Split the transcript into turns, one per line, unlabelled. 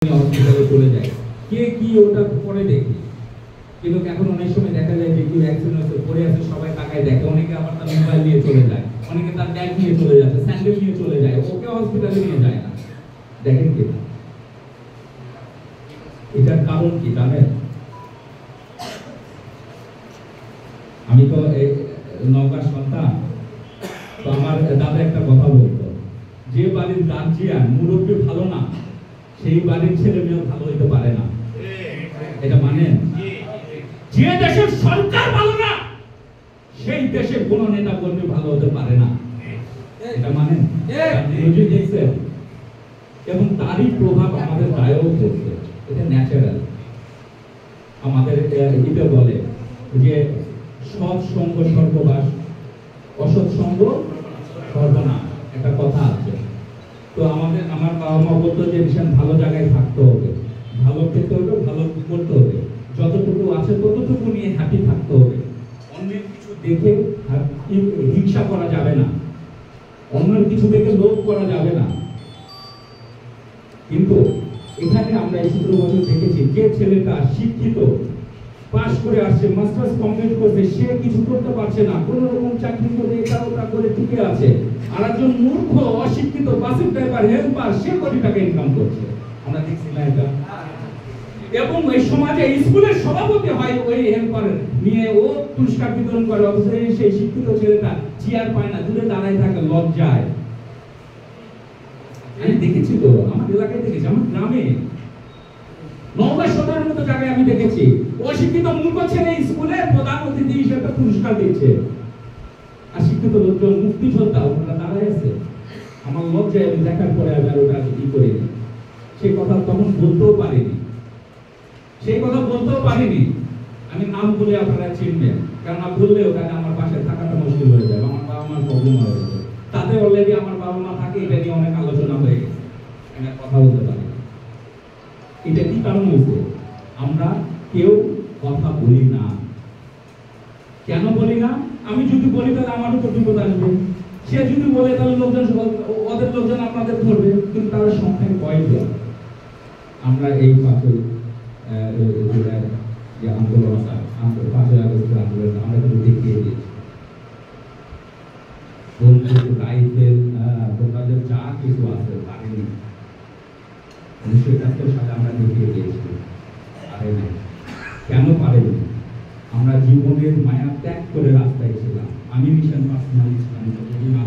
হসপিটালে চলে যায়, কে কি ওটা পরে দেখি। কিন্তু এখন অনেক সময় দেখা যায় যে কেউ অ্যাক্সিডেন্ট হচ্ছে, পড়ে আছে, সবাই তাকায় দেখে, অনেকে আবার তার মোবাইল নিয়ে চলে যায়, অনেকে তার ব্যাগ নিয়ে চলে যাচ্ছে, স্যান্ডেল নিয়ে চলে যায়, ওকে হসপিটালে নিয়ে যায় না। দেখেন কি এটার কারণ কি জানেন? আমি তো নওগাঁর সন্তান, তো আমার দাদা একটা কথা বলতো, যে বাড়ির গার্জিয়ান মুরব্বী ভালো না, সেই বাড়ির ছেলে মেয়ে ভালো হইতে পারে না। এটা মানেন? যে দেশের সরকার ভালো না, সেই দেশের কোন নেতা কর্মী ভালো হতে পারে না। এটা মানেন? এবং তারই প্রভাব আমাদের গায়েও পড়ছে, এটা ন্যাচারাল। আমাদের এটা বলে যে সৎ সঙ্গ স্বর্গবাস, অসৎ সঙ্গ সর্বনাশ, একটা কথা আছে। তো আমার বাবা মা বলতো যে ভীষণ ভালো জায়গায় থাকতে হবে, ভালো খেতে হবে, ভালো করতে হবে, যতটুকু আছে ততটুকু নিয়ে হ্যাপি থাকতে হবে। অন্যের কিছু দেখে হিংসা করা যাবে না, অন্যের কিছু দেখে লোভ করা যাবে না। কিন্তু এখানে আমরা এই 17 বছর দেখেছি, যে ছেলেটা শিক্ষিত, পাস করে আসছে, মাস্টার্স কমপ্লিট করছে, সে কিছু করতে পারছে না, কোন রকম চাকরি করে এটা ওটা করে টিকে আছে। আর একজন মূর্খ অশিক্ষিত বাসের ড্রাইভার, হেল্পার, সে কোটি টাকা ইনকাম করছে। আমরা দেখছি না এটা? এবং এই সমাজে স্কুলের সভাপতি হয় ওই হেল্পার নিয়ে, ও পুরস্কার বিতরণ করে, অথচ সেই শিক্ষিত ছেলেটা চেয়ার পায় না, দূরে দাঁড়ায় থাকে লজ্জায়। আমি দেখেছি তো, আমার এলাকায় দেখেছি, আমার গ্রামে নওগাঁ সদরের মতো জায়গায় আমি দেখেছি, অশিক্ষিত মূর্খ ছেলে স্কুলে প্রধান অতিথি হিসেবে পুরস্কার দিচ্ছে, আর শিক্ষিত লোকজন মুক্তিযোদ্ধা ওরা দাঁড়ায় আছে। আমার লজ্জায় আমি দেখার পরে আর ওটা কি করিনি, সেই কথা তখন বলতেও পারিনি, সেই কথা বলতেও পারিনি। আমি নাম বলে আপনারা চিনবেন, কারণ না বললে ওখানে আমার পাশে থাকাটা মুশকিল হয়ে যাবে, আমার বাবা মার প্রবলেম হয়ে যাবে। তাদের অলরেডি আমার বাবা মা থাকে, এটা নিয়ে অনেক আলোচনা হয়ে গেছে, আমি কথা বলতে পারি। এটা কি কারণ হয়েছে? আমরা কেউ কথা বলি না। কেন বলি না? আমি যদি বলি তাহলে আমার উপর বিপদ আসবে, সে যদি বলে তাহলে লোকজন, ওদের লোকজন আপনাদের ধরবে, কিন্তু তাদের সংখ্যায় কয়েকজন। আমরা এই 5ই জুলাই যে আন্দোলন, 5ই আগস্টের আন্দোলন আমরা কিন্তু দেখিয়ে দিয়েছি। রাইফেল, বোকাদের যা কিছু আছে পারেনি। 1971 সালে আমরা দেখিয়ে দিয়েছি, পারেনি। কেন পারেনি? আমরা জীবনের মায়া ত্যাগ করে রাস্তায় ছিলাম। আমি মিশন পার্সোনালি ছিলাম।